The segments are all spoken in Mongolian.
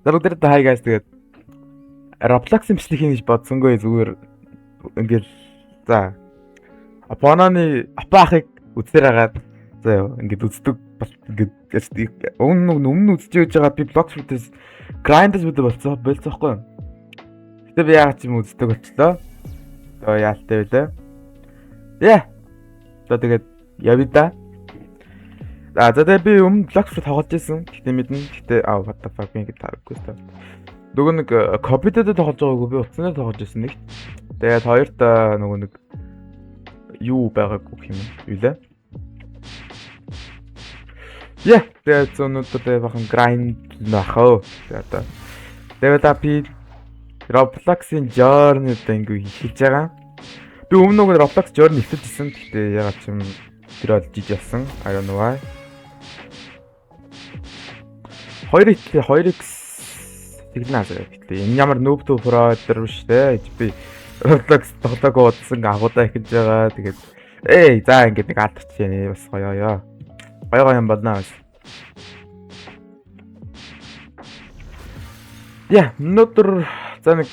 Зарууд та хай guys тэгээд Roblox-ын бичлэг хийнэ гэж бодсонгүй зүгээр ингээл за Апонаны апаахыг үзээр хагаад заа ингээд үздэг ингээд өмнө үзэж байж байгаа би Bloxfruit-ээс Grinders үүдээ болцоохгүй. Гэтэ би яагаад ч юм үздэг болчлоо. Одоо яалтай байлаа. Яа. За тэгээд явъя да. За тэгээд би өмнө Bloxfruit тоглож байсан. Гэтэ мэднэ. Гэтэ what the fuck ингэ таарахгүй та. Нөгөө нэг компьютерд тоглож байгаагүй би утаснаар тоглож байсан нэг. Тэгээд хоёрт нөгөө нэг юу байгаагүй юм юу лээ. Яа, тэгээд зөнөдөө бахан grind нахаа. Тэгээд би Roblox-ын journey гэдэг хэлж байгаа. Би өмнө нөгөө Roblox journey хэлчихсэн. Гэхдээ ягаад ч юм тэр бол жиж явсан. I don't know why. 2x тэглэнэ зэрэг. Гэхдээ энэ ямар noob to pro дээр биш те. Би Roblox тоглоог удсан агуудаа ихэж байгаа. Тэгээд за ингээд нэг алдчих чинь бас гоё юм болно бас. Яа, өнөөдөр за нэг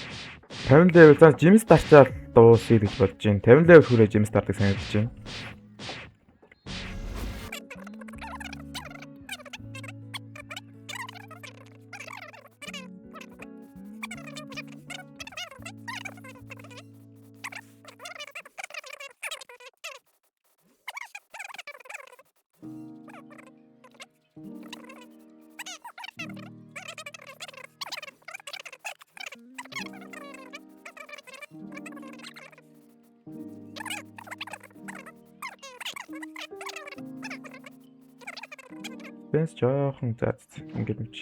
50 level за Gym Start-аа дуусъя гэж бодож байна. 50 level хүрээ Gym Start-ыг санагдаж байна. Бэнс жоохон заац ингэж мч.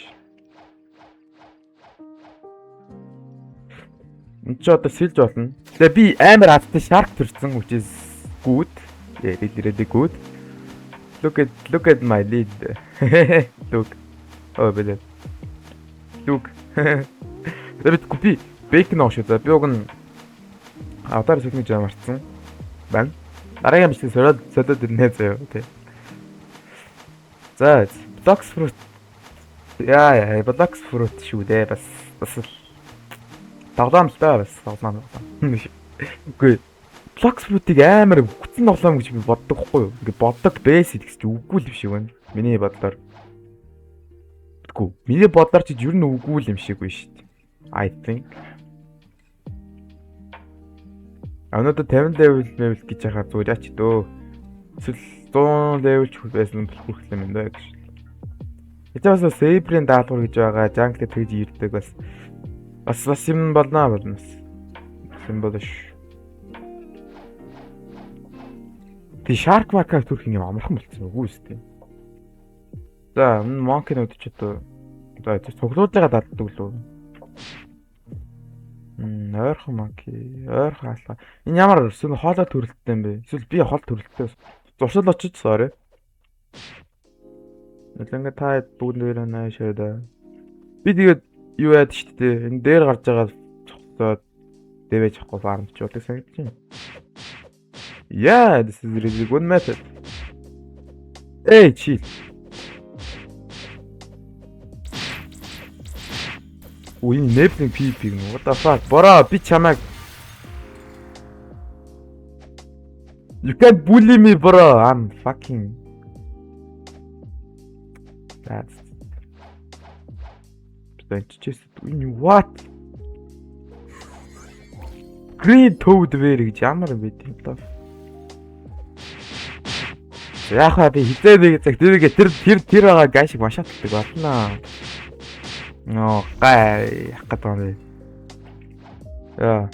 Энд ч одоо сэлж болно. Тэгээ би амар адтай shark төрсэн which is good. Really good. Look at my lead. Look. Oh бэлээ. Look. Тэгээд би bacon оошоо. Би уг нь авдар сэкний жаа марцсан. Байна. Дараагийн бичлэг солиод ирнэ заяа тий. За Bloxfruit яа Bloxfruit шүү дээ бас тоглоомтой бас тоглоом. Үгүй Bloxfruit-ийг амар хүчтэй тоглоом гэж би боддог хгүй юу. Ингээд боддог бэс гэж үгүй л биш юм байна. Миний бодлоор. Үгүй. Миний бодлоор ч ер нь үгүй л юм шиггүй шүү дээ. I think. Өнөөдөр 50 level гэж яхаа зүгээр яач дөө. Эсвэл 100 level ч байсан хүрэх юм даа гэж. Эцээс бас Saber-ийн даалгавар гэж байгаа. Jungle тэгж ирдэг бас юм болно. Юм болно ш. Тэ Shark Mark-аар төрх юм амархан болчихсон үгүй ээ. За Monkey-нууд ч одоо цуглуулгаа даддаг лөө. Ойрхон Monkey, ойрхон хаалга. Энэ ямар хоолой төрөлттэй юм бэ? Эсвэл би хоол төрөлттэй зуршил очиж sorry. Нэглэнгээ та бүгд нэрээ наашаа. Би тэгээд юу яад штэ тэ. Энэ дээр гарч байгаа цогцоод дэвэж авахгүй фармч болдог санагдаж байна. Yeah, this is really good method. Hey, chill. Ой, нэпнэг PvP гэнэ. What the fuck? Бороо би чамайг You can't bully me, bro. I'm fucking. That's. Just what? Green Toad вэ гэж ямар юм бэ тийм тоо. Яхаа би хизээ нэг цаг тэр байгаа гай шиг маш атдаг болно. Ноо гай яах гэдэг юм бэ? Яа.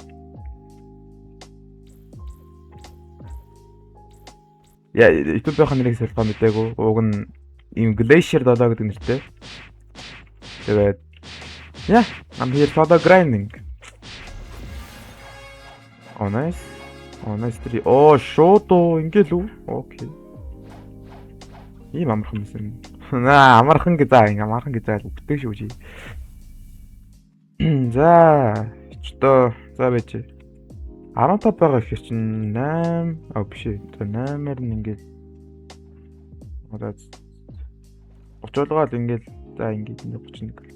Яа, YouTube-ийн нэрийг солихоо мэдээгүй. Уг нь ийм Glacier 7 гэдэг нэртэй. Тэгээд yeah, I'm here for the grinding. Oh nice. Oh nice tree. Oh шууд ингээл үү? Окей. Ийм амархан юм. Амархан гэж амархан гэж үгтэй шүү чи. За, өчтөө за байж. 15 байгаа ихэр чинь 8 биш ээ. 8-аар нь ингээл одоо 30 болгоод ингээл за ингээд 31.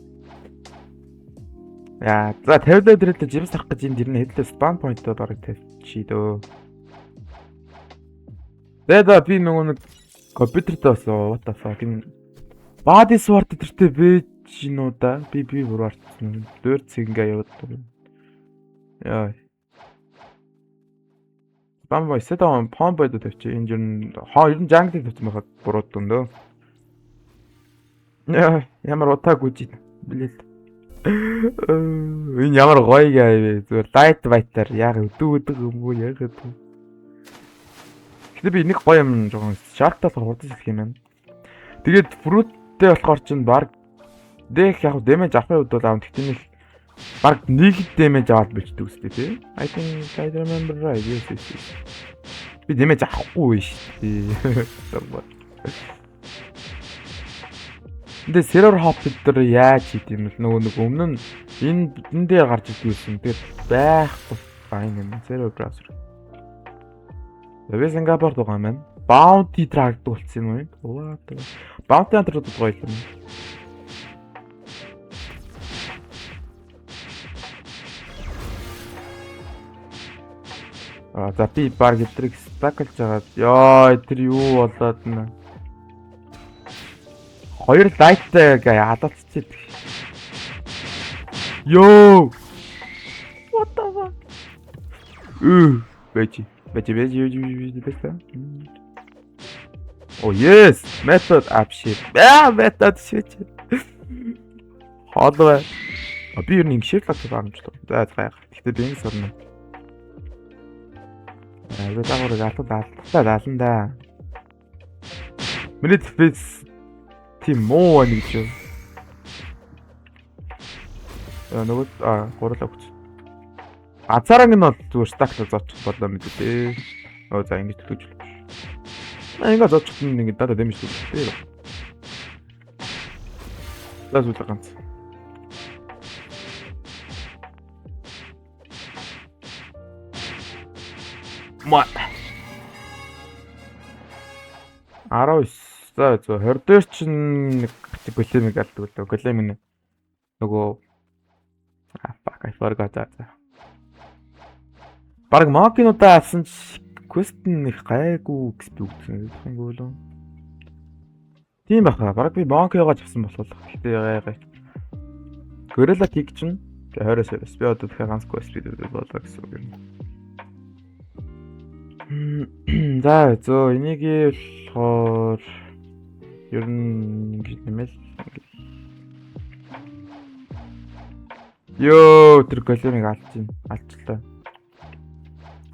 Яа, за 50 дээрээ жимс авах гэж энд ирнэ хэдлээ спан point бараг тавьчих дөө. Тэгээд би нөгөө нэг компьютерт бас what the fuck энэ body sword төртөө бэж нуудаа би бүр арцсан. Дөр цэнгээ яваад. Яа. Спан point сэдэн пон бойд тавьчих. Энэ ер нь jungle тавьсан байхад бурууд дүндөө. Яа, ямар утаагүй жий. Билээ. Энэ ямар гоё гээ зүгээр light white-аар яг өдөг юм уу яг өдөг. Гэтэ би нэг гоё юм жоохон шартаас хурдаж хэлэх юм байна. Тэгээд fruit-тэй болохоор чинь баг дэх яг damage авахын үед бол аав тэгтээ нэг баг нэг damage аваад бичдэг үстэй тий. I think I remember right. Yes. Би damage авахгүй шүү дээ. 근데 сервер хоп дээр яаж хийдэм бэл нөгөө нэг өмнө нь энэ дээр гарч ирдгийсэн. Тэгээд байхгүй файн юм сервер браузер. Тэвээ Сингапурт байгаа юм байна. Bounty track болсон юм уу? What? Bounty hunter гоё юм. За би баг эдрийг стаклж байгаа. Ёо тэр юу болоод нэ. Хоёр лайттай хадалцчихээ. Йоо. What the fuck? Бэжи. Oh yes, method app shit. Method shit. Хоолой. Би ер нь имшиг л таамаглаа. За заяа. Гэхдээ би ингэ сорно. Аа дагавар даална да. Миний фейс тийм муу нэг ч юм. Нөгөө гурлаа өгч. Азараг нь бол зүгээр стакт зоочих болоо мэт дээ. За ингэж төлөж. Ингээ зоочих нь ингэ даа дэмж төлөв. Лаз үл ганц. Ма 19 за 20 дээр чинь нэг големиг алдаг лөө. Голем нөгөө fuck I forgot that. Бараг макинуудаа алсан ч квест нь их гайгүй XP өгсөн юм болов. Тийм баха. Бараг би монкиогоо авсан болох. Гэтэ гай. Gorilla Kick чинь 20-оос би одоо дахиад ганц квест болоо гэсэн үг юм. За энийг болохоор ер нь ингэж нэмэл. Йоо тэр големиг алчлаа.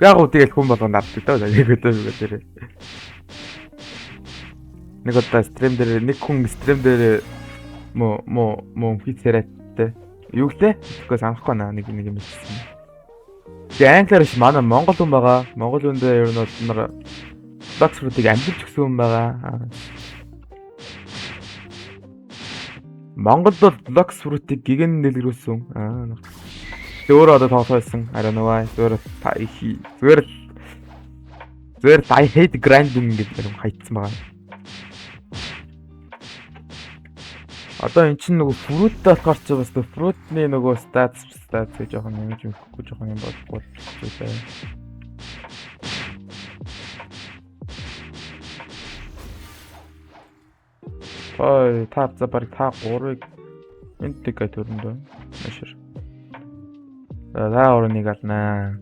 Яг уу тэгэл хүн болгонд авдаг даа. Яг өдөр. Нэг удаа стрим дээр нэг хүн стрим дээр мо фицэрэт юу гэлээ? Тэгээс анхахгүй нэг юм хэлсэн. Тэгээ англиар ш манай монгол хүн байгаа. Монгол хүндээ ер нь бол нар Oxford-ыг амжилж өгсөн хүн байгаа. Монголд бол Oxford-ыг гигэн дэлгэрүүлсэн. Тэгээ өөрөө одоо тоглосон. I don't know why. Зүгээр I hate grinding гэдэг юм хайцсан байгаа. Одоо эн чинь нөгөө fruit болохоор ч бас fruit-ний нөгөө stats гэж жоохон юм өгөхгүй жоохон юм болохгүй байна. Ой, та барыг та 3-ыг энд тэг төрөндөө. Машир. За 3-ыг алнаа.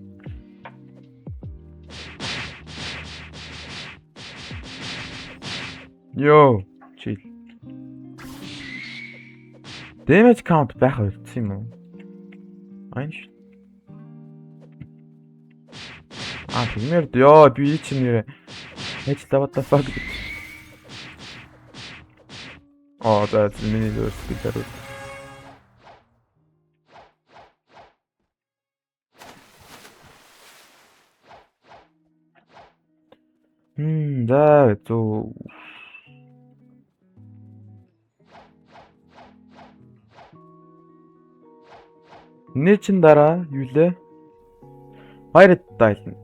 Йоо, chill. Damage count байх үлдсэн юм уу? Айш. Тиймэр ёо би чинь нэр ажиллаа what the fuck. That's миний зөс гитар. Да, то Нэчин дараа юу лээ? Pirate Island.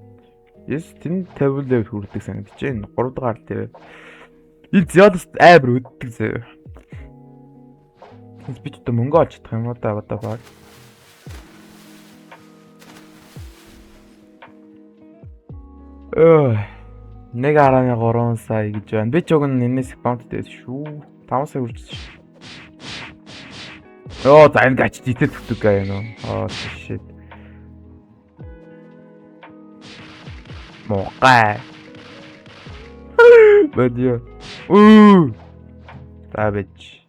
Yes, тэн 50 левел хүрдэг санагдаж байна. 3 дахь дээр. Энэ Zealous амар өддөг зөө. Би ч одоо мөнгө олж чадах юм уу да одоо баг. Өө 1.3 сая гэж байна. Би ч уг нь энэс баунттэй шүү. 5 сая үржсэн шүү. Оо за энэ гач житэй төгтөг гай нөө. Аа shit. Мокай. Бэдё. Тавич.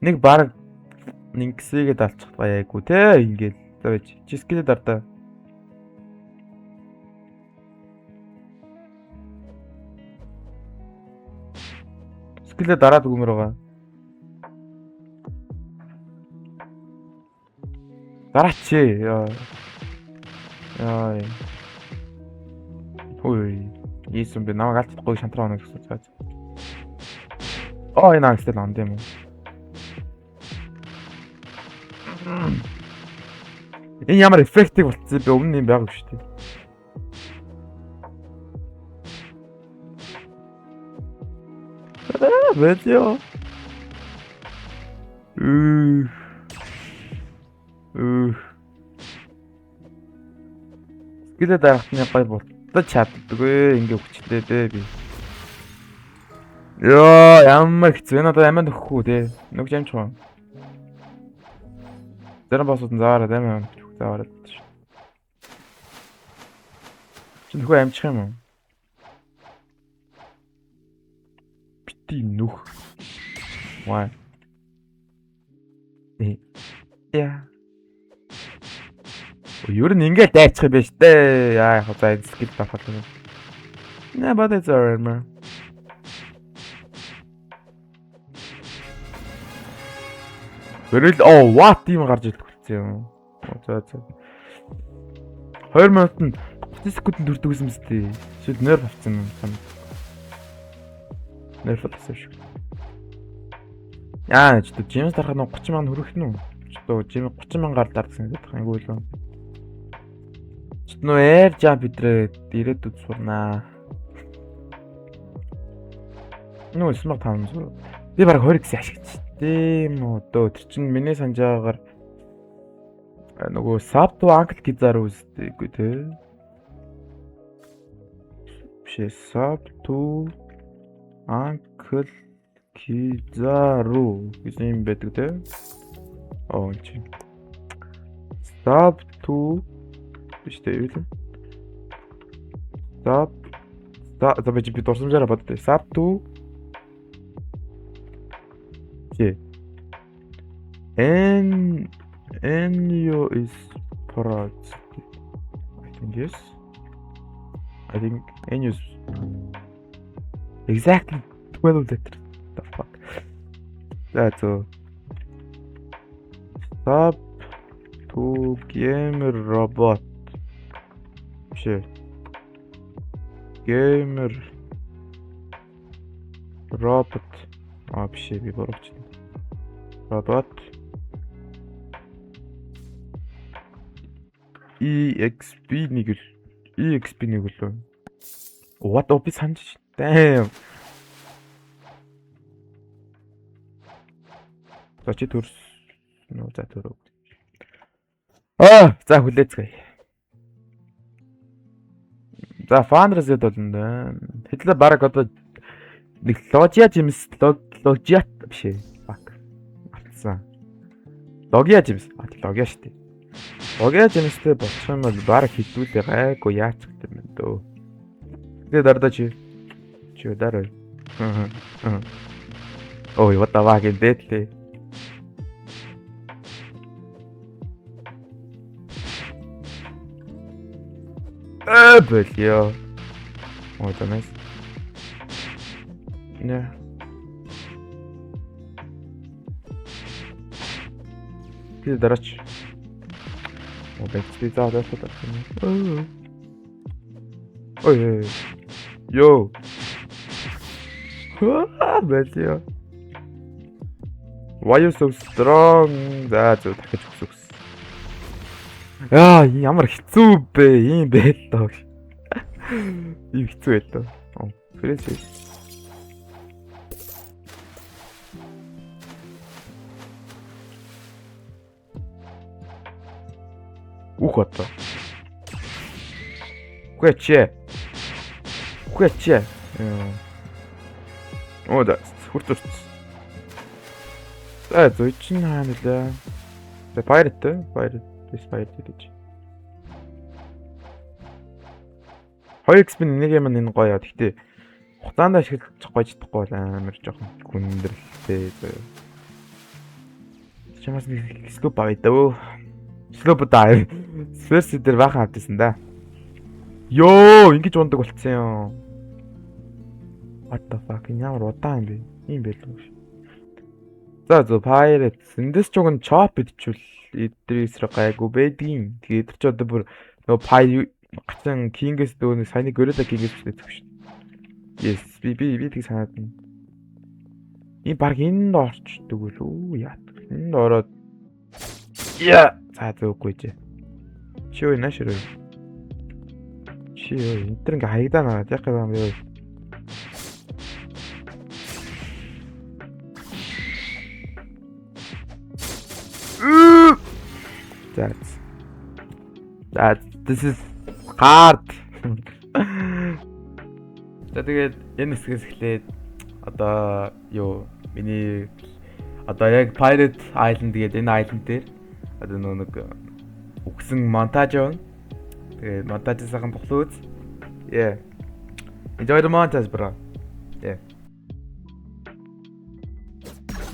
Нэг баг нэгсээгээд алчих гаяагүй те ингээд тавич. Чискэлээ дардаа. Скилээ дараад өгмөр байгаа. Дараач. Яа. Ой. Ийсэн би намайг алдчихгүй шантраа оноо гэсэн цааз. Энэ агстай ланд юм уу? Энэ ямар эффектив болцсон би өмнө юм байгаагүй шүү дээ. Бэдё. Скилээ дарахтны гой болтож чаддгүй ингээ хүчлээ дээ би. Ёо ямар хэцүү энэ одоо амиа нөхгүй те. Нүг жамч уу. Зарим босоод заараад амиа нөхөх заараад шүү. Чи нөхөө амчих юм уу? Бити нүх. Вай. Яа. Юу н ингээд дайчих юм байна штэ. Яа яг за скил тавхал юм. Не бадай заармаа. Гэрэл what юм гарч ирдэг болсон юм. За. 2 минутанд 30 секунд төрдөг юм сте. Шил нерв авцсан юм санаа. Нерв авсан шүү. Яа ч тийм жимс дарах нь 30 мянга хөрөх нь үү? Чөө жим 30 мянгаар дардсан гэдэг айгүй л. Чнөө air jump бидрээ ирээдүйд сурнаа. Нөө смарт хаан зү. Би баг 20 гэсэн ашигч. Тийм одоо тэр чинь миний санаж байгаагаар нөгөө sub to uncle гизаар үздэггүй те. Биш sub to uncle гизаару гэсэн юм байдаг те. Чи. Sub to биш те юу л. За би дурсамжаараа боддоо. Sub to N is parts. I think yes. I think N is exactly 12 letters. The fuck. That's a sub to gamer robot. Shit. Gamer robot. Вообще би борооч. Robot EXP нэг л. What op санаж. Damn. Зочид төрс. Нөө за төрөө. За хүлээцгээе. За фандрасэд болно. Хэдлээ баг одоо нэг логиа жимс логиат биш ээ. Алтсан. Логиа жимс. Логиа штэ. Логиа жимстэй болчих юм бол баг хитүүлээ гайгүй яач гэдэг юм дөө. Тэгээ дардаа чи дараа. Ой, what the fuck is that? Бэлё. Ой, это nice. Не. Ты дарач. Опять ты да что-то. Ой. Йоу. Бэлё. Why you so strong? За зөв дахиж өгсөс. Ямар хэцүү бэ? Ийм байлаа. Ийм хэцүү байлаа. Фрэш. Ухото. Хүчээ. Хүчээ. Оо да хүртүрч. За зүйчин хаана нэлээ. The pirate гэж. 2x нэг юм энэ гоё. Гэхдээ хугацаанд ашиглаж гоё чадахгүй амар жоохон хүндрэлтэй зөө. Чамаас нэг скоп авъя. Скоп даа. Сверс дээр бахан авчихсан да. Йоо, ингэж ундаг болцсон юм. What the fuck? Ямар удаан юм бэ? Ийм байлгүй ш. За Pirates эндээс ч уг нь chop идчихвэл эдрээсрэг гайгүй байдгийн. Тэгээд тэр ч одоо бүр нөгөө pie гацсан King-с дөө саяны Gorilla King-с хэлдэг шүү. Yes, би тийг санаад байна. Энэ баг энд орчдөг үү? Яа. Энд ороод яа. За зөөгүй ч. Чи юу наашруу. Чи юу энэ тэр ингээ хаягдаа наваад яг юм яа. This is hard. Тэгээд энэ хэсгээс эхлээд одоо юу миний одоо яг Pirate Island гэдэг энэ island дээр одоо нэг үгсэн монтаж байна. Тэгээд монтажын сайхан тухлаа үз. Yeah. Enjoy the montage, bro. Yeah.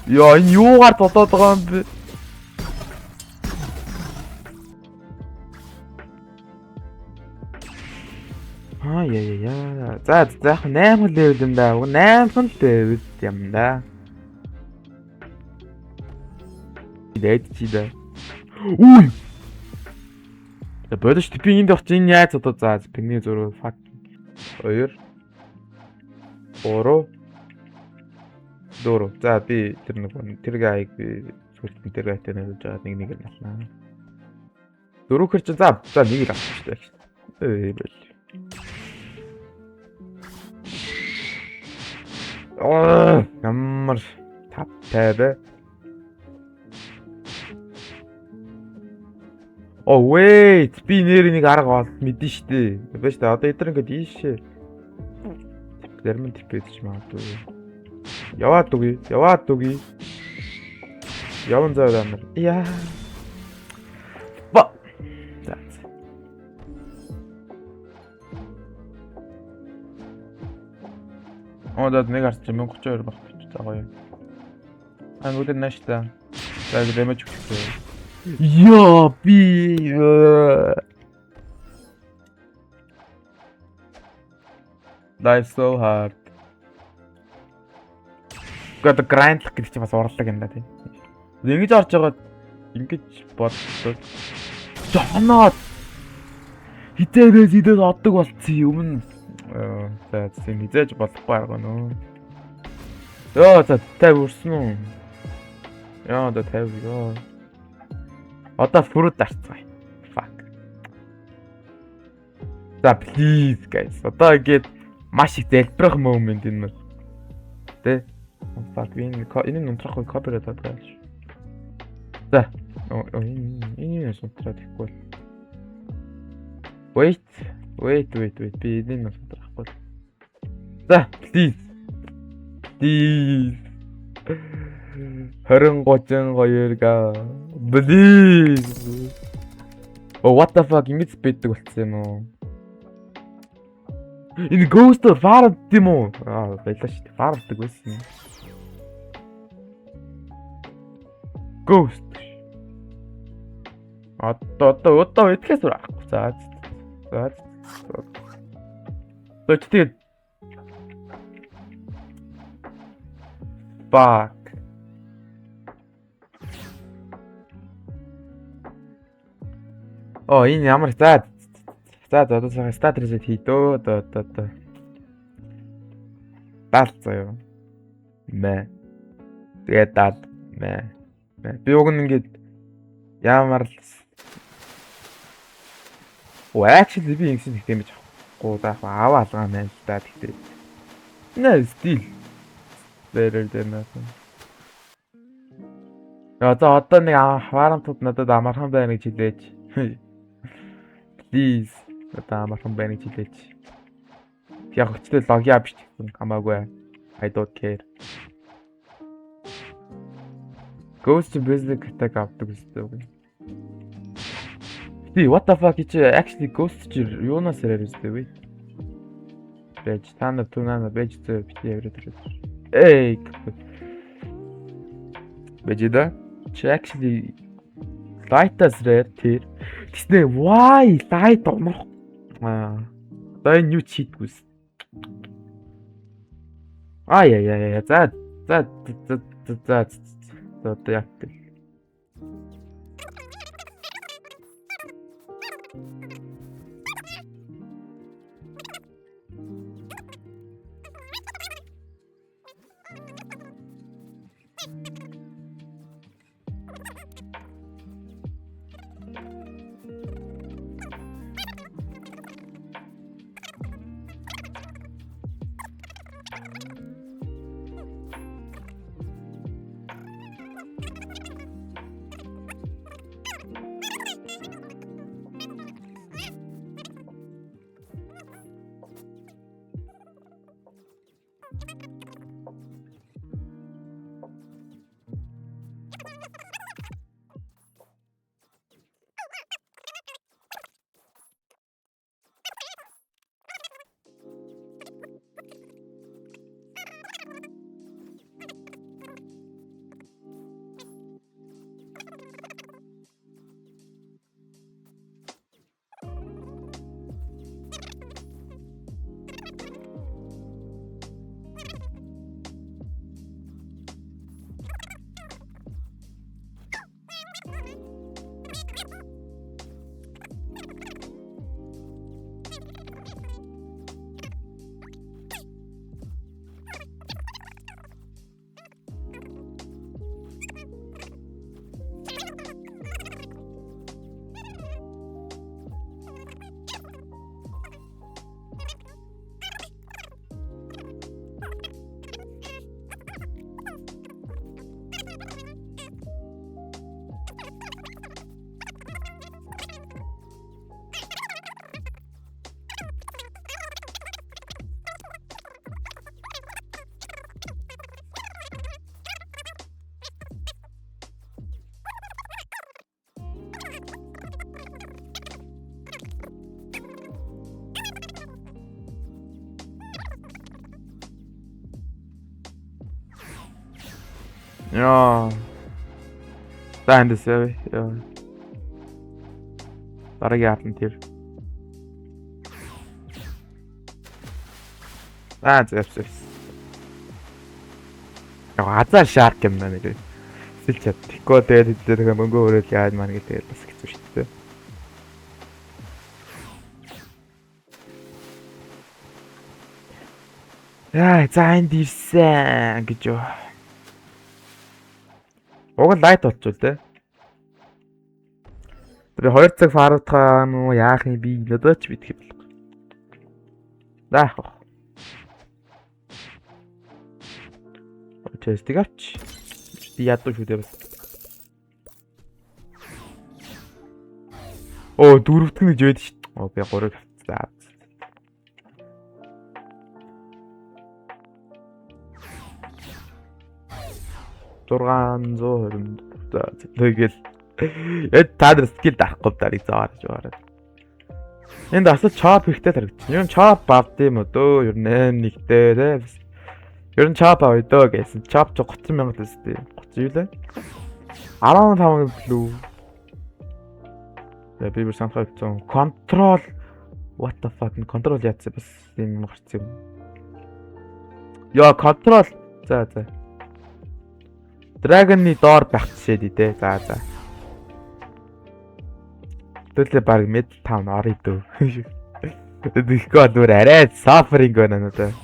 Яа, энэ юугаар толоод байгаа юм бэ? Яа. За яг 8 level юм да. 8 level юм да. Идээд чи да. Үй. За бодож типи энд орч энэ яаж одоо за пиний зураг фак 2 3 4. За би тэр нэг тэр гайг би сүлтэн тэр гайтай нэрж байгаа нэг л алнаа. 4 хэр чи за нэг л авчих шүү дээ. Ямар таптай бэ? Oh wait, би нэр нэг арга мэдэн штэ. Бэж та одоо эдэр ингээд ийшээ. Зарим нь типэж магадгүй. Яваад үгүй. Яван зав амар. Яа. Ба. That's. Одод нэг арч 1032 баг гэж байгаа юм. Ангууд нааштай. За дэмэж өгсөн. Яа би Life so hard. Гэхдээ грайндлах гэдэг чинь бас урлаг юм да тийм. Ингэж орж байгаа ингэж боддог. Жоноод хитээрээс идэл оддог болцсон юм. За тийм хизээж болохгүй арга нөө. Йоо за 50 үрсэн үү? Яа да 50 ёо. Одоо фрут дарцгаая. Fuck. За please guys. Одоо ингээд маш их дэлбэрэх момент энэ мөр. Тэ? Fuck энэ нунтрахгүй копирайт аваад. За. Энэ нунтраад ихгүй. Wait. Би энэ нунтрахгүй. За, please. 20-32 га. Please. Oh what the fuck ингэж бийдэг болцсон юм уу? Энэ ghost фард юм уу? Байлаа шүү дээ. Фарддаг байсан. Ghost. Одоо итгэс урахгүй. За. Тэгээд Fuck. Энэ ямар за одоо стат reset хийдөө одоо. Даал заяа. Мэ. Тэгээд даал. Мэ. Би уг нь ингээд ямар л actually би ингэсэн их дэмэж авахгүй даах аваа алгаа маань л да гэхдээ. Нэ стил. Better than nothing. Одоо нэг варантууд надад амархан байна гэж хэлээч. Please. Одоо амархан байна гэж хэлээч. Яг өчтөр логи авч гэсэн хамаагүй. I don't care. Ghost basic attack авдаг гэсэн үг. Тий, what the fuck чи actually ghost чи юунаас ирээд үстэй вэ? Бэж тана тунана бэж зөө бити яваад ирээд. Эй. Бэжда чи actually light-аас ирээд тэр тэгснэ why light онох. Одоо энэ юу чийдгүйс. Яа. За. Одоо яг тэл. Яа. Таандсаа. Яа. Дараагийн атан тэр. Зэвс. Азар шарк юм байна нэр. Сэлж чад. Тико дээр хэдээр мөнгө өрөөл яаж маань гэдэг бас хэцүү шүү дээ. Яа, зайн дивсэн гэж юу. Уг нь лайт болчихвол те. Би 2 цаг фаруудхаа нуу яах юм би надад ч битгий болох. Заах. Тэстиг авч. Би ядуу шүү дээ бас. Оо дөрөвдөх гэж байд шүү. Оо би 3-ыг авцгаа. 620. Тэгэл та нар скил дарахгүй дарыг заагаад жаараа. Энд асууж чоп хэрэгтэй харагдчих. Ер нь чоп авд юм өдөө ер нь 1-тэй те. Ер нь чоп авъя дөө гэсэн. Чоп ч 30,000 төстэй. 30 юу лээ? 15 блүү. Би бүр санахад хэвчээ. Control what the fuck control яатсан бас юм гарч юм. Яа control за. Dragon-ы доор байх жишээ дээ те. За. Төлөө баг мэд 5 орё дөө. Тэгэхгүй бүр арай suffering байна надад.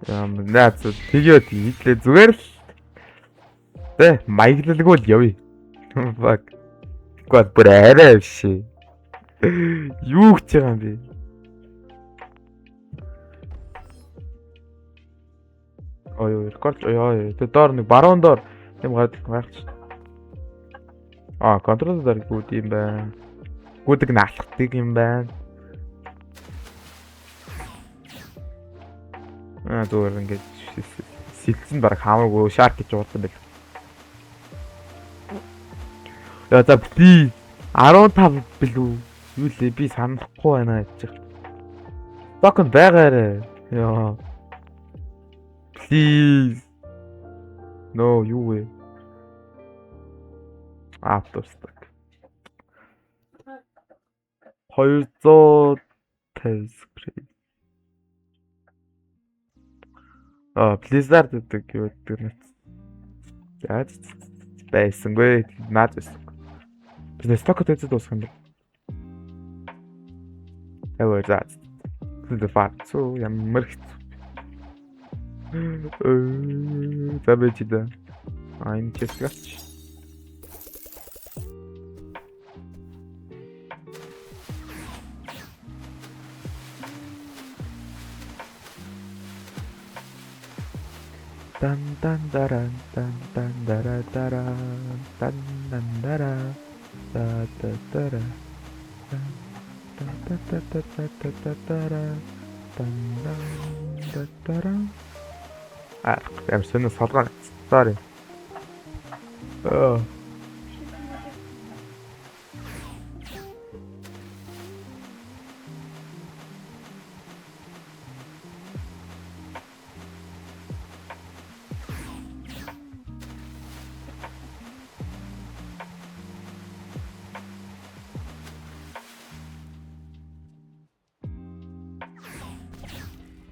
Наац тэгээд хийлээ зүгээр л. Тэ маяглалгүй л явъя. Fuck. Гол бүр арай биш. Юу гэж байгаа юм бэ? Ой, рекорд ёо. Тэ доор нэг баруун доор юм гарч. Контроллер гүд юм байна. Гүдэг наалхдаг юм байна. Зүгээр ингээд сэлцэн бараг хамаагүй шарк гэж уудсан байл. Яа за би 15 билүү. Юу лээ би санахгүй байна гэж. Токен байгаарэ. Яа. Please. No, юу вэ? Автосток. 250 скрей. Blizzard гэдэг юу гэдэг нь. За байсангүй наад байсан. Бизнес сток төцөд дуусах юм байна. Эвэр за. Тэд фарцуу ямар хэцүү. За бэчдэ. Энэ чэсгач. Дан дан даран дан дан дара дара дан дан дара да да дара дан да да да да да дара дан да дара I'm so sorry.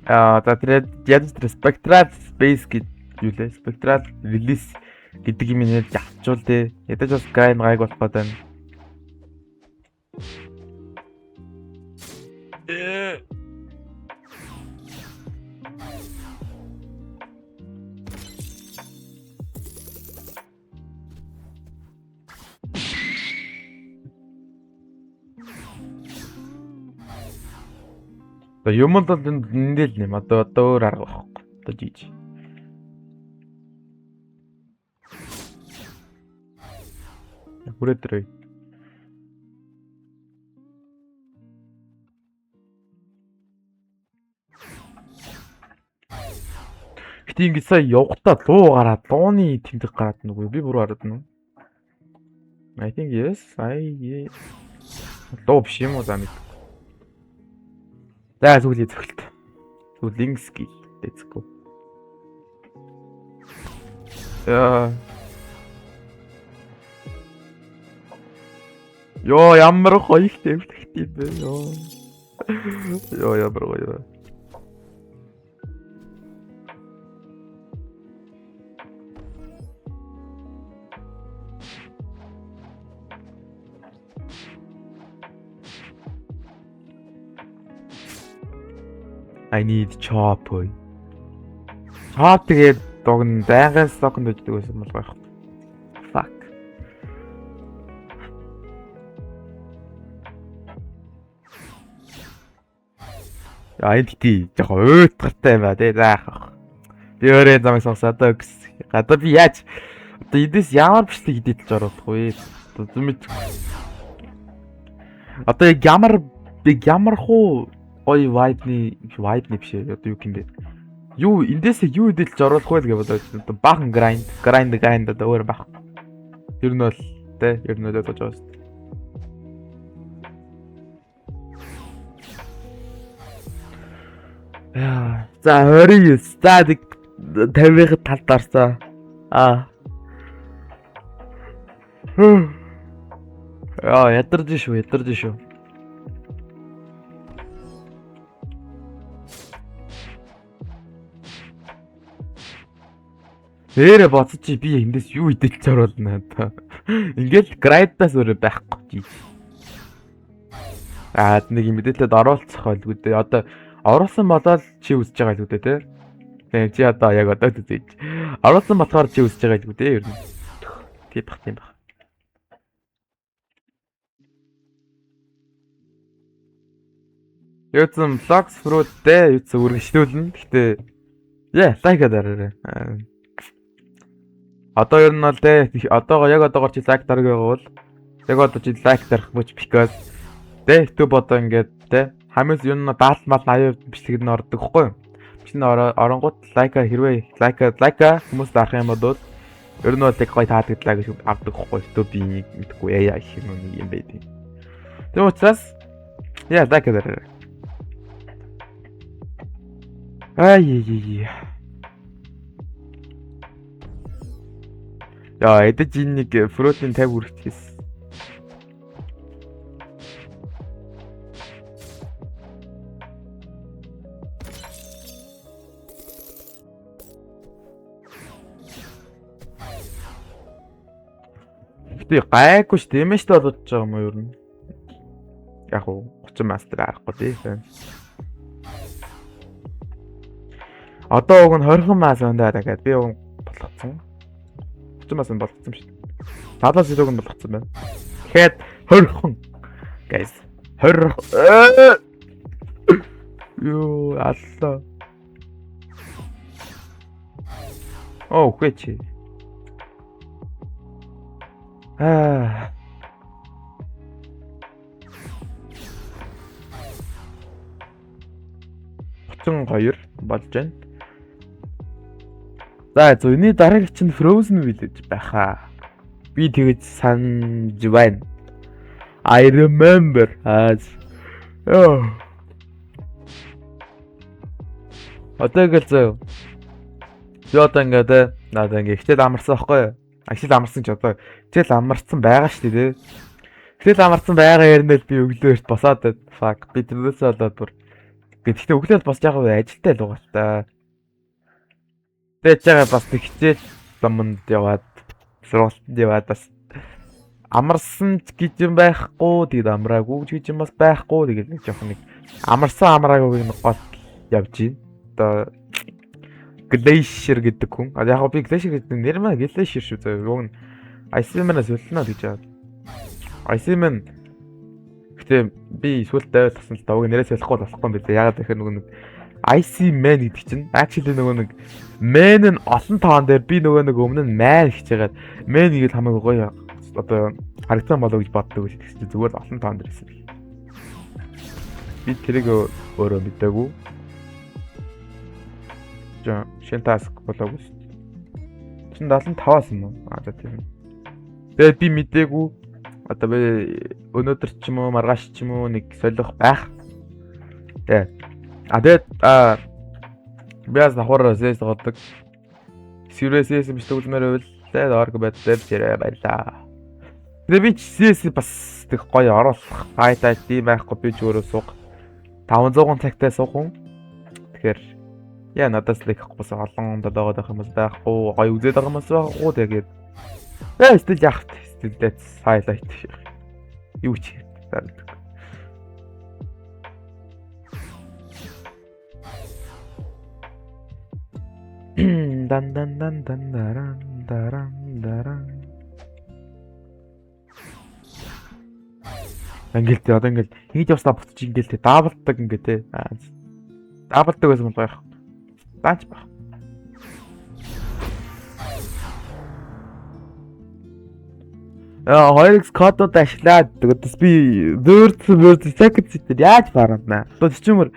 За тэгээд яаж Spectral Space гэж юу лээ? Spectral Release гэдэг юм нэр явчвал дээ. Ядаж бас grind гайг болох гэдэг байна. Юм л нээл нэм одоо өөр арга байхгүй. Одоо жиж. Хүрээтрэй. Гэтэ ингэ сая явахтаа луу гараад лууны тэмдэг гараад нүггүй би бүр хараад нү. I think yes. Луу биш юм уу за мэд. За зүгэл зөвхөлт. Зүгэл skill. Let's go. Ёо ямар гоё их төвлөгт юм бэ ёо. Ёо ямар гоё. I need chop. Chop тэгээд дугн байнгын стокнд өгдөг байсан бол байх. Fuck. Айдти яг уйтгартай юм ба тий заах. Би өөрөө замыг сонсоод гадаа би яаж одоо эдээс ямар бичлэг хийдэлж оруулах вэ? Одоо зүмэд одоо ямар хуу гоё vibe-ны биш ээ одоо юу юм бэ? Юу эндээс юу хөдөлж оруулах вэ гэж бодож одоо баахан grind одоо өөр байх. Ер нь бол тэ ер нь л бодож байгаа шүү. За 29 за 50-ийн талд орсон. Ядарч шүү. Нэрэ боцож чи би эндээс юу идэлж оруулна та. Ингээл грайдаас өөр байхгүй. Нэг юм мэдээлэлд оруулцах байлгүй дээ. Одоо оруулсан болоод чи үсэж байгаа л үү те. Тэгээ чи одоо яг одоо үзэж. Оруулсан болохоор чи үсэж байгаа л үү те ер нь. Тийм бах. Юуцэн Flux Fruit дээ юуцэн үргэлжлүүлнэ. Гэтэ лайк дараарай. Одоо ер нь бол те яг одоогоор чи лайк дарах байгаа бол яг одоо чи лайк дарах мөч because те YouTube одоо ингээд те хамгийн ер нь даалт мал 80% бичлэгэд нь ордог хгүй юу? Чинь оронгууд лайка хэрвээ лайка хүмүүс дарах юм бол ер нь бол тэг гой таадагдлаа гэж авдаг хгүй YouTube-ийн мэдгүй AI шиг нэг юм байдаг. Тэгм учраас яа лайка дараа. Ай. Яа эдэж нэг протеин 50 хүрчихсэн. Би гайгүй ш тийм ээ ч бодож байгаа юм ер нь. Яг уу 30 мастер арахгүй тийм. Одоо уг нь 20 мас өндөө дахиад би уг болгоцсон. 30 мас болгоцсон шүү дээ. 70 зээг нь болгоцсон байна. Тэгэхээр 20 guys 20 ёо аллаа. Оо хүч. Аа 32 болж байна. За зүйний дараагийн чинь Frozen Village байхаа. Би тэгэж санаж байна. I remember as одоо гэлзээ. Би одоо ингээд надаа ингээд хичээл амарсан байхгүй юу? Хичээл амарсан ч одоо хичээл амарсан байгаа шүү дээ. Хичээл амарсан байгаа ярнэл би өглөөрт босоод fuck би тэрнээс болоод бүр гэхдээ өглөөд босч байгаа ажилтай л байгаа та. Тэгэж байгаа бас хичээл замд яваад сургуульд яваад бас амарсан гэж юм байхгүй тэгээд амраагүй гэж юм бас байхгүй тэгээд нэг жоох нэг амарсан амраагүй нэг гол явж байна. Одоо Glacier гэдэг хүн. Яг би Glacier гэдэг нэр маа Glacier шүү зөө. Уг нь Iceman-аас өлнө гэж байна. Iceman гэтээ би сүлдээ тасан л тавыг нэрээс ялахгүй болохгүй юм билээ. Ягаад гэхээр нөгөө нэг Iceman гэдэг чинь actually нөгөө нэг Man нь олон тоон дээр би нөгөө нэг өмнө нь Man гэж яагаад Man гэдэг хамаагүй гоё одоо харагдсан болов гэж боддог гэж тэгсэн чинь зүгээр л олон тоон дээр ирсэн. Би тэрийг өөрөө мэдээгүй. Шин таск болоогүй шүү дээ. Чин 75-аас юм уу? За тийм. Тэгээд би мэдээгүй. Одоо би өнөөдөр ч юм уу маргааш ч юм уу нэг солих байх. Тэгээд тэгээд би аз давхар зэс годог. Serious биш төгөлмөр байвал тэгээд орг байдлаар чирээ байлаа. Тэгээд би CS бас тэг гоё оруулах. Хай тийм байхгүй би ч өөрөө суух. 500 цагтай суух хүн. Тэгэхээр яа надаас л их бас олон додоогод байх юм байхгүй гоё үзээд байгаа юм байхгүй тэгээд стил яах стил that's highlight юу ч гэдэг. Дан даран ингээд одоо ингээд хийж явснаа бутчих ингээд даблдаг ингээд те даблдаг байсан бол байх. Баач ба. Хоёрx кодод ашиглаад тэгээс би зөөр second set яаж барна. Одоо чимэр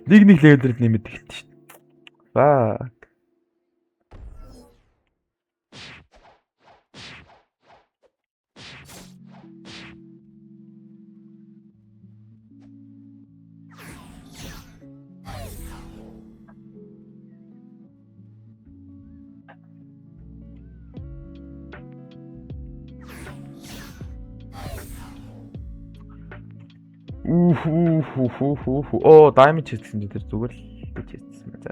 нэг левелд нэмэд эхэлсэн шүү дээ. Баа. Оо diamond хийсэн чинь тэр зүгээр л гэж хэлсэн мэ. За.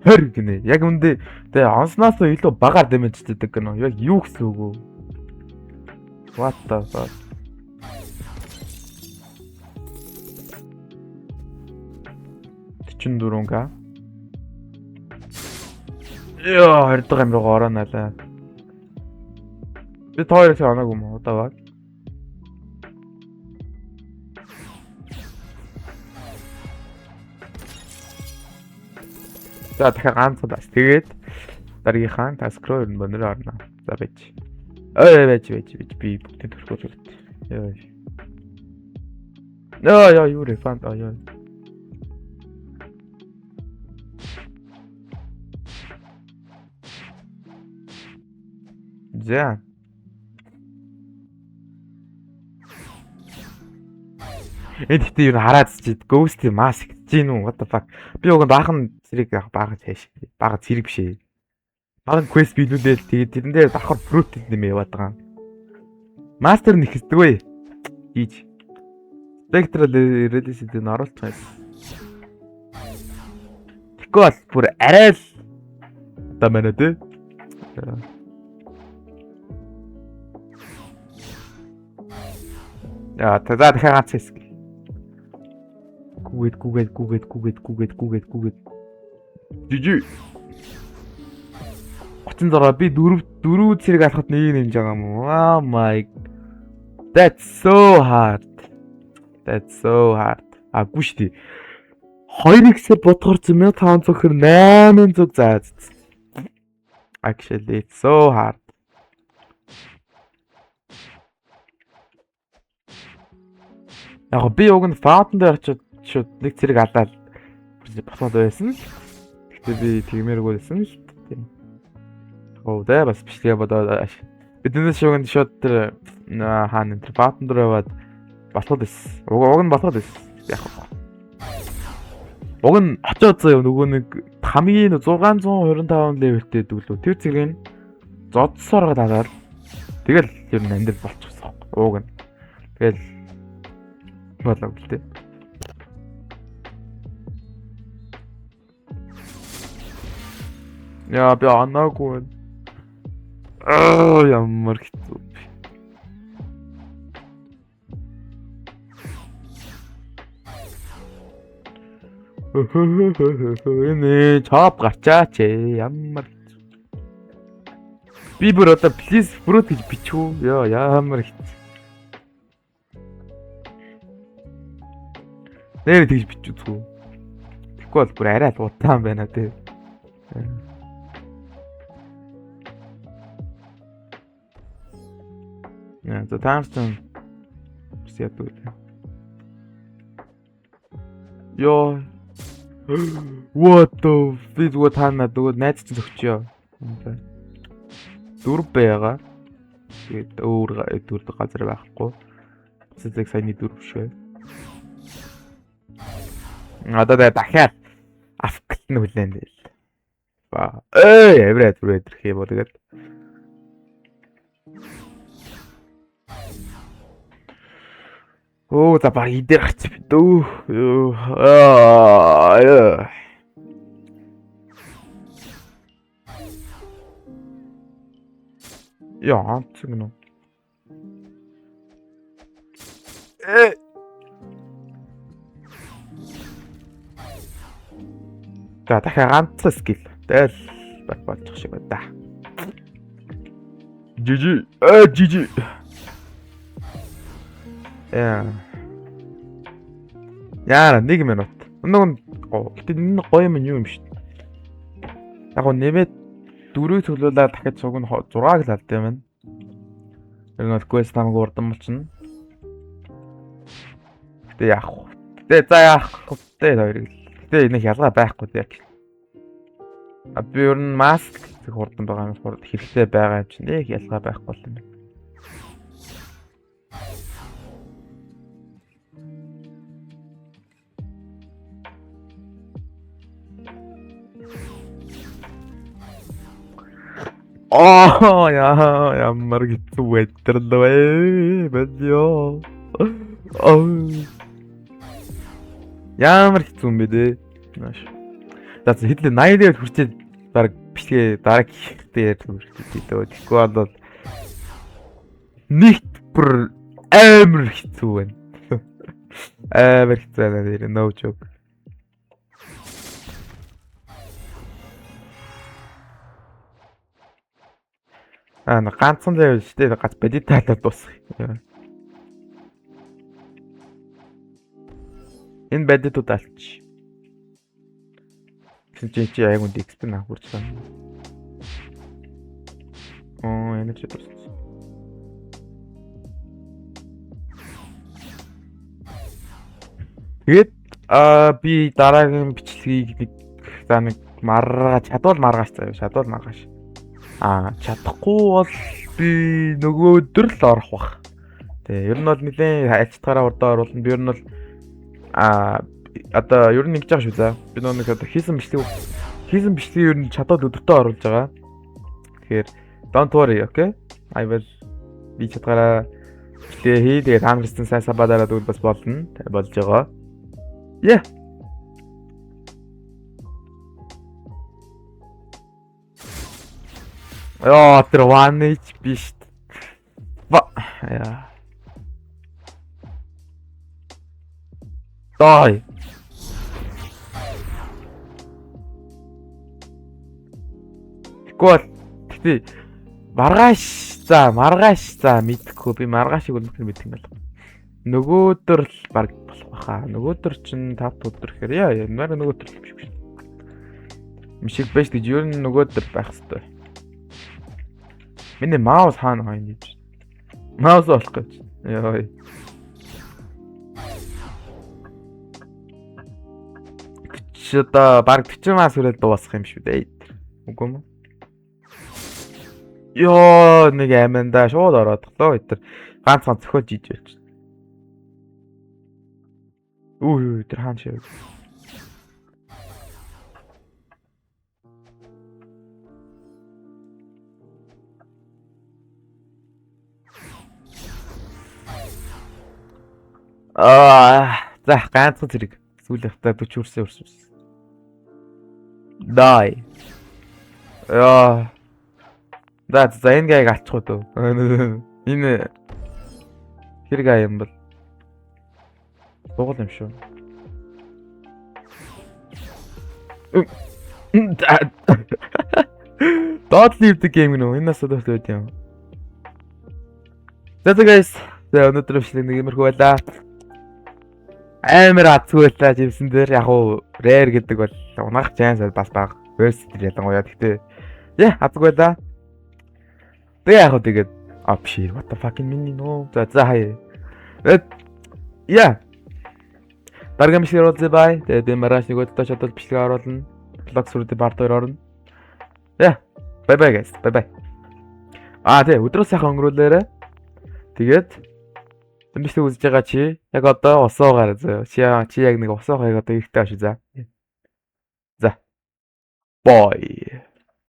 Хэр гинэ. Яг үндэ тэгээ онсноос илүү багаар damage хийдэг гэнэ. Яг юу гэсэн үг вэ? What the fuck? 44к. Яа, 20 амир ороо налаа. Би тооёроо оноогүй юм уу? Одоо баг. За дахиад ганцхан бас. Тэгээд дараагийнхаа task руу ер нь өнөр орно. За байж. Байж. Би бүгдийг төрхөж үлд. Яа. Яа, юу рефанд яа. За. Энд юу хараад чид ghost mask гэж гин үү? What the fuck. Би уг баахан зэрэг баахан цааш. Баахан зэрэг биш ээ. Баахан quest биелүүлээл тэгээд тэрэн дээр давхар fruit юм яваад байгаа. Master нэхсдэг вэ? Хийж. Spectral release-д нь оруулах юм. Тэгэхгүй бол бүр арай л одоо манай тэ. Яа, за дахиад ганц хэсэг. Гүгээд. Жижи. 36 би 4 зэрэг алхахад нэг нэмж байгаа юм уу? Oh my. That's so hard. Аггүй шүү дээ. 2x-ээр бодохоор 1500 хэр 800 заа. Actually it's so hard. Яг би уг нь fountain дээр очиод шууд нэг зэрэг алаад босоод байсан. Гэтэ би тэгмээргүй байсан л дээ. Дэ бас бичлэгээ бодоод биднээс шууд тэр хаана тэр fountain дээр яваад болоход байсан. Уг нь болоход байсан. Яг гоо. Уг нь очоод заяа нөгөө нэг хамгийн 625 левелтэй дүүлүү. Тэр зэрэг нь зодсоор гадаад тэгэл ер нь амьдрал болчихсон. Уг нь. Тэгэл болоо гэлтэй. Яа би анаагүй. Ямар хэцүү. Энэ чоп гарчаач ямар хэцүү. Би бүр одоо please fruit гэж бичүү. Яа ямар хэцүү. Нэр тэгж бичүү. Тэгэхгүй бол бүр арай л удаан байна тий. Яа, за таамсан. Бисяд үү. Йоо. What the fuck what хана дөө найз чинь өгчөө. 4 байгаа. Тэгээд өөр газар байхгүй. Цэцэг саяны 4 шүү. Одоо дахиад авкт нь хүлээн дээл. Ба. Эврээд ирэх юм уу тэгээд. Оо за баг идэр гарч бидөө. Яа, цэгнэ. За дахиад ганц скил. Тэгэл болчих шиг байна да. Жижи. Яа, 1 минут. Гэтэ энэ гоё юм шүү дээ. Яг нэмээд 4-ийг төлөөлаад дахиад цуг нь 6-аг л алд юм байна. Тэр нь quest намайг урдан болчихно. Гэтэ яах вэ? Гэтэ яах вэ хоёрыг. Гэтэ энэ ялгаа байхгүй яг. Би ер нь mask хурдан байгаа юм хэрэгтэй байгаа юм чинь нэг ялгаа байхгүй бол юм. Ямар хэцүү байдлаа бэлё. Ямар хэцүү юм бэ дээ. Нааш. За хэдлээ 80 дээр хүрчээд баг бичлэгээ дараа хийхдээ хүрчээд дөө. Тэгэхгүй бол нэг бүр амар хэцүү байна. Амар хэцүү байна дээр no joke. Ганцхан дээр шүү дээ гац бодиталаар дуусах. Энэ бодитууд алч. Гэсэн чи айгунд XP наа хурж байна. Energy дурсан. Тэгээд би дараагийн бичлэгийг нэг чадвал маргааш заяа. Чадвал маргааш. Чадахгүй бол би нөгөө өдөр л орох бах. Тэгээ ер нь бол нэлээд ачтгаараа урдаа оруулна. Би ер нь бол одоо ер нь ингэж байгаа шүү за. Би нэг одоо хийсэн бичлэг ер нь чадвал өдөртөө оруулж байгаа. Тэгэхээр don't worry, okay? I will би чадгаараа бичлэгээ хий. Тэгээд хамрсан сайн сабадараад үл бас болно. Болж байгаа. Yeah. Тэр 1 HP шүү дээ. Яа. Дай. Тэгвэл маргааш мэдхгүй би маргаашиг үлдэх мэдэх юм байна. Нөгөөдөр л баг болох баха. Нөгөөдөр чинь 5 өдөр гэхээр нөгөөдөр л биш биш. Мишиг байж гэж ер нь нөгөөдөр байх хэрэгтэй. Миний маус хаана байна гэж. Маус болох гэж. Яа. Чөтө баг 40 мас хүрээд дуусах юм шүү дээ. Үгүй юм. Нэг аманда шууд ороод глоо өтер ганц зөхөж иж байж. Тэр хаан шив. За ганц зэрэг сүүлийнхтэй 40 өрсөн. Дай. За энэ гайг алчих уу. Энэ хэрэг юм бол дугуул юм шүү. Don't leave the game гэнэ. Энэ насад болоод юм. За guys, өнөөдөр бичлэг нэг юмрхүү байлаа. Амар азгүй байлаа живсэн дээр яг уу rare гэдэг бол унах chance бас бага. Burst ялангуяа гэхдээ азгүй байлаа. Тэгээ яг уу тэгээд апши what the fucking mini no. За хаяа. Дараагийн бичлэгээр уулзъя бай. Тэгээд маргааш нэг удаа шатал бичлэг оруулна. Vlog сүрдэ part 2 орно. Bye bye guys. Bye bye. Тэгээ өдрөө сайхан өнгөрүүлээрэй. Тэгээд бичлэг үзэж байгаа чи яг одоо усуугаар зөө. Чи яг нэг усуугаар одоо ихтэй ашиг за. За. Bye.